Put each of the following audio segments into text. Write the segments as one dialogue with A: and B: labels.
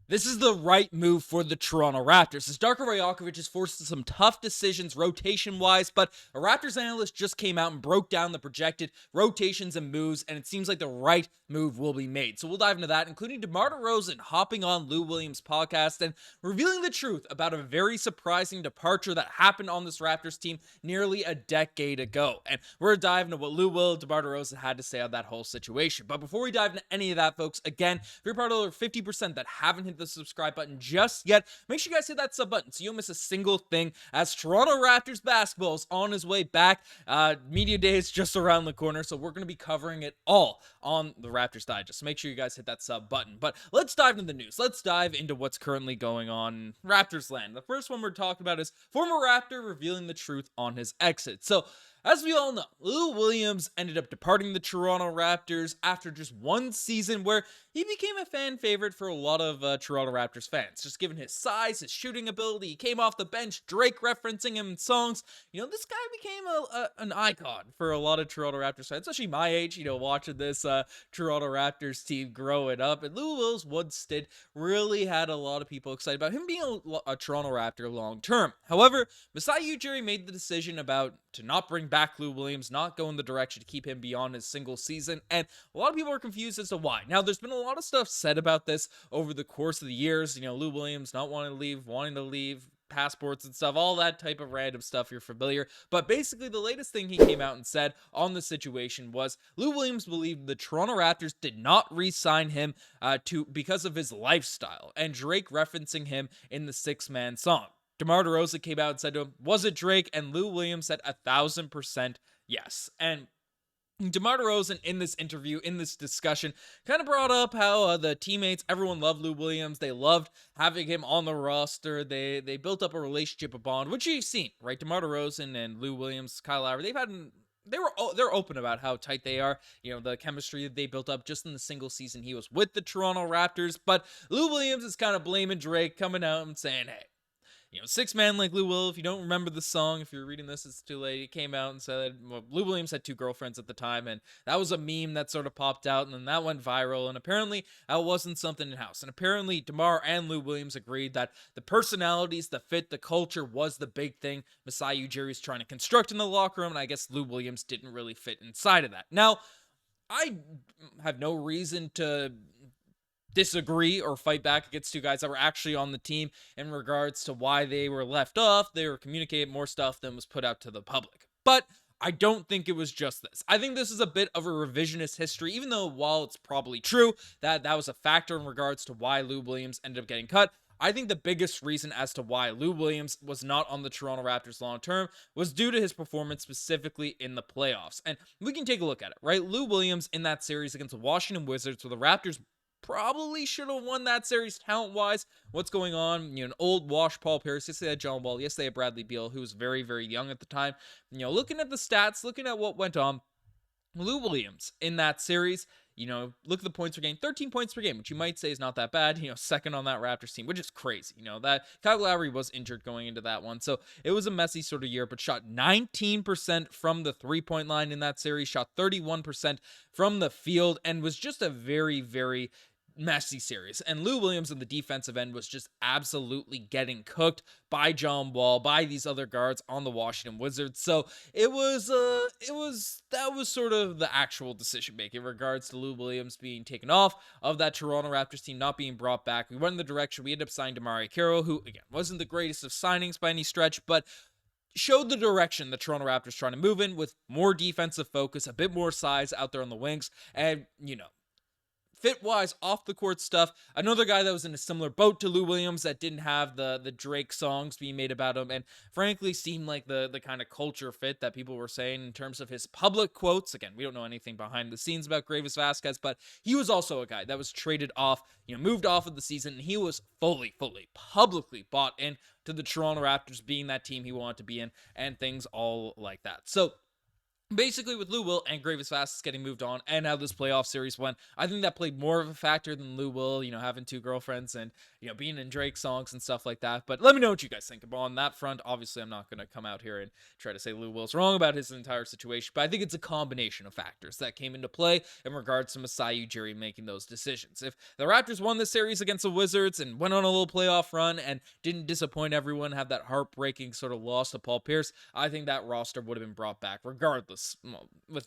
A: This is the right move for the Toronto Raptors, as Darko Rajaković is forced to some tough decisions rotation-wise, but a Raptors analyst just came out and broke down the projected rotations and moves, and it seems like the right move will be made. So we'll dive into that, including DeMar DeRozan hopping on Lou Williams' podcast and revealing the truth about a very surprising departure that happened on this Raptors team nearly a decade ago. And we're diving into what Lou Will, DeMar DeRozan had to say on that whole situation. But before we dive into any of that, folks, again, if you're part of the 50% that haven't hit the subscribe button just yet, make sure you guys hit that sub button so you don't miss a single thing, as Toronto Raptors basketball is on his way back. Media day is just around the corner, so we're going to be covering it all on the Raptors Digest. So make sure you guys hit that sub button. But let's dive into the news. Let's dive into what's currently going on in Raptors land. The first one we're talking about is former Raptor revealing the truth on his exit. So as we all know, Lou Williams ended up departing the Toronto Raptors after just one season where he became a fan favorite for a lot of Toronto Raptors fans. Just given his size, his shooting ability, he came off the bench, Drake referencing him in songs. This guy became an icon for a lot of Toronto Raptors fans, especially my age, watching this Toronto Raptors team growing up. And Lou Williams once did really had a lot of people excited about him being a Toronto Raptor long term. However, Masai Ujiri made the decision to not bring back Lou Williams, not go in the direction to keep him beyond his single season, and a lot of people are confused as to why. Now, there's been a lot of stuff said about this over the course of the years, Lou Williams not wanting to leave, passports and stuff, all that type of random stuff, you're familiar. But basically, the latest thing he came out and said on the situation was Lou Williams believed the Toronto Raptors did not re-sign him because of his lifestyle, and Drake referencing him in the Six-Man song. DeMar DeRozan came out and said to him, was it Drake? And Lou Williams said 1,000% yes. And DeMar DeRozan in this interview, in this discussion, kind of brought up how the teammates, everyone loved Lou Williams. They loved having him on the roster. They built up a relationship, a bond, which you've seen, right? DeMar DeRozan and Lou Williams, Kyle Lowry, they're open about how tight they are, the chemistry that they built up just in the single season he was with the Toronto Raptors. But Lou Williams is kind of blaming Drake, coming out and saying, hey, Six-Man like Lou Will, if you don't remember the song, if you're reading this, it's too late. He came out and said, Lou Williams had two girlfriends at the time, and that was a meme that sort of popped out, and then that went viral, and apparently that wasn't something in-house. And apparently DeMar and Lou Williams agreed that the personalities, the fit, the culture was the big thing Masai Ujiri's trying to construct in the locker room, and I guess Lou Williams didn't really fit inside of that. Now, I have no reason to disagree or fight back against two guys that were actually on the team in regards to why they were left off. They were communicating more stuff than was put out to the public. But I don't think it was just this. I think this is a bit of a revisionist history, even though while it's probably true that was a factor in regards to why Lou Williams ended up getting cut, I think the biggest reason as to why Lou Williams was not on the Toronto Raptors long term was due to his performance specifically in the playoffs. And we can take a look at it, right? Lou Williams in that series against the Washington Wizards, where the Raptors probably should have won that series talent-wise. What's going on? An old wash Paul Pierce. Yes, they had John Wall. Yes, they had Bradley Beal, who was very, very young at the time. Looking at the stats, looking at what went on, Lou Williams in that series, look at the points per game, 13 points per game, which you might say is not that bad, second on that Raptors team, which is crazy. That Kyle Lowry was injured going into that one. So it was a messy sort of year, but shot 19% from the 3-point line in that series, shot 31% from the field, and was just a very, very messy series. And Lou Williams on the defensive end was just absolutely getting cooked by John Wall, by these other guards on the Washington Wizards. So that was sort of the actual decision making in regards to Lou Williams being taken off of that Toronto Raptors team, not being brought back. We went in the direction, we ended up signing DeMar DeRozan, who again wasn't the greatest of signings by any stretch, but showed the direction the Toronto Raptors trying to move in, with more defensive focus, a bit more size out there on the wings, and fit-wise, off-the-court stuff, another guy that was in a similar boat to Lou Williams that didn't have the Drake songs being made about him, and frankly seemed like the kind of culture fit that people were saying in terms of his public quotes. Again, we don't know anything behind the scenes about Gradey Dick, but he was also a guy that was traded off, moved off of the season, and he was fully, publicly bought in to the Toronto Raptors being that team he wanted to be in, and things all like that. So Basically, with Lou Will and Gravis Fast getting moved on, and how this playoff series went, I think that played more of a factor than Lou Will, having two girlfriends and, being in Drake songs and stuff like that. But let me know what you guys think about on that front. Obviously, I'm not going to come out here and try to say Lou Will's wrong about his entire situation, but I think it's a combination of factors that came into play in regards to Masai Ujiri making those decisions. If the Raptors won this series against the Wizards and went on a little playoff run and didn't disappoint everyone, have that heartbreaking sort of loss to Paul Pierce, I think that roster would have been brought back regardless, with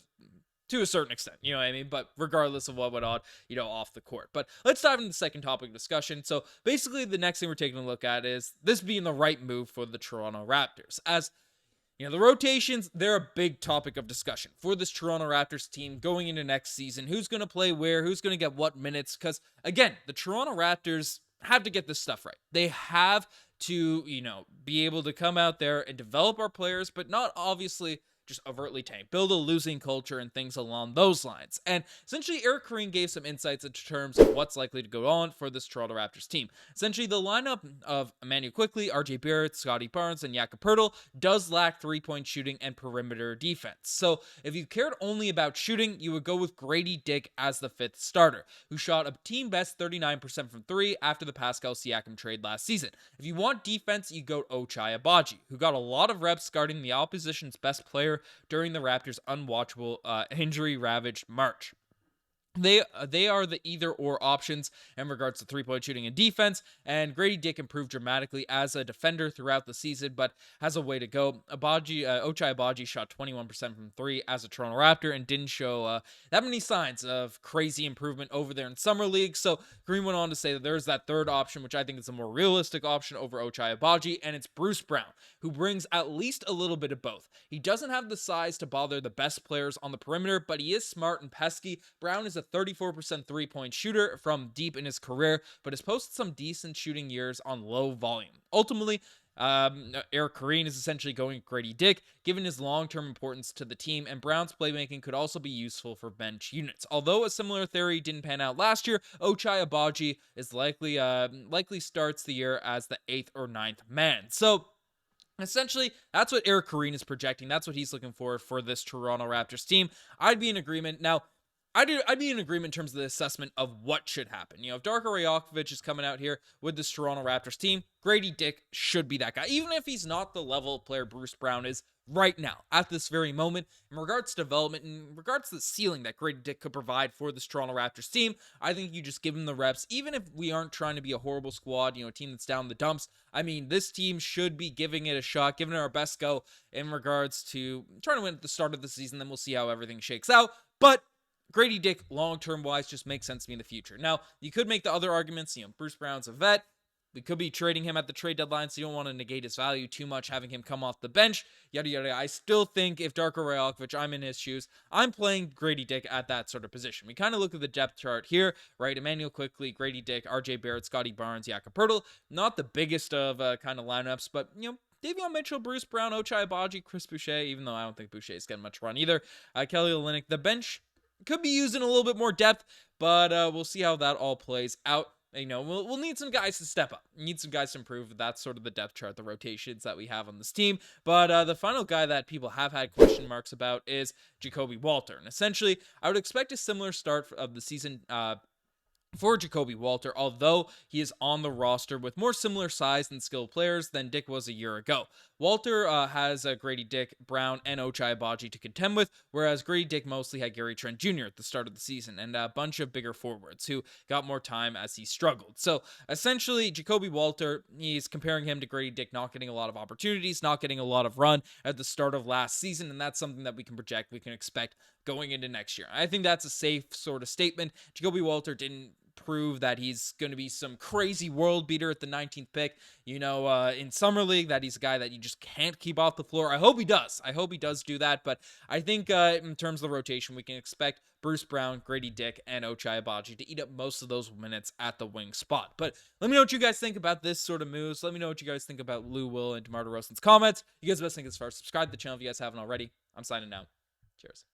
A: to a certain extent, you know what I mean? But regardless of what went on, off the court. But let's dive into the second topic of discussion. So basically, the next thing we're taking a look at is this being the right move for the Toronto Raptors. As the rotations, they're a big topic of discussion for this Toronto Raptors team going into next season. Who's going to play where? Who's going to get what minutes? Because, again, the Toronto Raptors have to get this stuff right. They have to, be able to come out there and develop our players, but not obviously just overtly tank, build a losing culture and things along those lines. And essentially, Eric Koreen gave some insights into terms of what's likely to go on for this Toronto Raptors team. Essentially, the lineup of Immanuel Quickley, RJ Barrett, Scottie Barnes, and Jakob Poeltl does lack three-point shooting and perimeter defense. So if you cared only about shooting, you would go with Gradey Dick as the fifth starter, who shot a team best 39% from three after the Pascal Siakam trade last season. If you want defense, you go Ochai Agbaji, who got a lot of reps guarding the opposition's best player during the Raptors' unwatchable injury-ravaged March. They are the either-or options in regards to three-point shooting and defense, and Gradey Dick improved dramatically as a defender throughout the season, but has a way to go. Ochai Agbaji shot 21% from three as a Toronto Raptor and didn't show that many signs of crazy improvement over there in Summer League, so Green went on to say that there's that third option, which I think is a more realistic option over Ochai Agbaji, and it's Bruce Brown, who brings at least a little bit of both. He doesn't have the size to bother the best players on the perimeter, but he is smart and pesky. Brown is a 34% three-point shooter from deep in his career, but has posted some decent shooting years on low volume. Ultimately, Eric Koreen is essentially going Gradey Dick, given his long-term importance to the team, and Brown's playmaking could also be useful for bench units. Although a similar theory didn't pan out last year, Ochai Agbaji is likely starts the year as the 8th or 9th man. So essentially, that's what Eric Koreen is projecting. That's what he's looking for this Toronto Raptors team. I'd be in agreement. Now, I'd be in agreement in terms of the assessment of what should happen. If Darko Rajaković is coming out here with this Toronto Raptors team, Gradey Dick should be that guy, even if he's not the level of player Bruce Brown is right now, at this very moment. In regards to development, in regards to the ceiling that Gradey Dick could provide for this Toronto Raptors team, I think you just give him the reps, even if we aren't trying to be a horrible squad, a team that's down the dumps. I mean, this team should be giving it a shot, giving it our best go in regards to trying to win at the start of the season, then we'll see how everything shakes out. But Gradey Dick, long-term wise, just makes sense to me in the future. Now, you could make the other arguments, Bruce Brown's a vet. We could be trading him at the trade deadline, so you don't want to negate his value too much, having him come off the bench, yada, yada. I still think if Darko Rajaković, I'm in his shoes, I'm playing Gradey Dick at that sort of position. We kind of look at the depth chart here, right? Immanuel Quickley, Gradey Dick, RJ Barrett, Scottie Barnes, Jakob Poeltl. Not the biggest of kind of lineups, but, Davion Mitchell, Bruce Brown, Ochai Agbaji, Chris Boucher, even though I don't think Boucher is getting much run either. Kelly Olynyk. The bench could be used in a little bit more depth, but we'll see how that all plays out. We'll need some guys to step up. Need some guys to improve. That's sort of the depth chart, the rotations that we have on this team. But the final guy that people have had question marks about is Jakob Poeltl. And essentially, I would expect a similar start of the season for Jakob Poeltl, although he is on the roster with more similar size and skilled players than Dick was a year ago. Poeltl has Gradey Dick, Brown, and Ochai Agbaji to contend with, whereas Gradey Dick mostly had Gary Trent Jr. at the start of the season, and a bunch of bigger forwards who got more time as he struggled. So essentially, Jakob Poeltl, he's comparing him to Gradey Dick, not getting a lot of opportunities, not getting a lot of run at the start of last season, and that's something that we can project, we can expect going into next year. I think that's a safe sort of statement. Jakob Poeltl didn't prove that he's going to be some crazy world beater at the 19th pick, in Summer League, that he's a guy that you just can't keep off the floor. I hope he does. I hope he does do that, but I think in terms of the rotation, we can expect Bruce Brown, Gradey Dick, and Ochai Agbaji to eat up most of those minutes at the wing spot. But let me know what you guys think about this sort of moves. Let me know what you guys think about Lou Will and DeMar DeRozan's comments. You guys best think as far. Subscribe to the channel if you guys haven't already. I'm signing out. Cheers.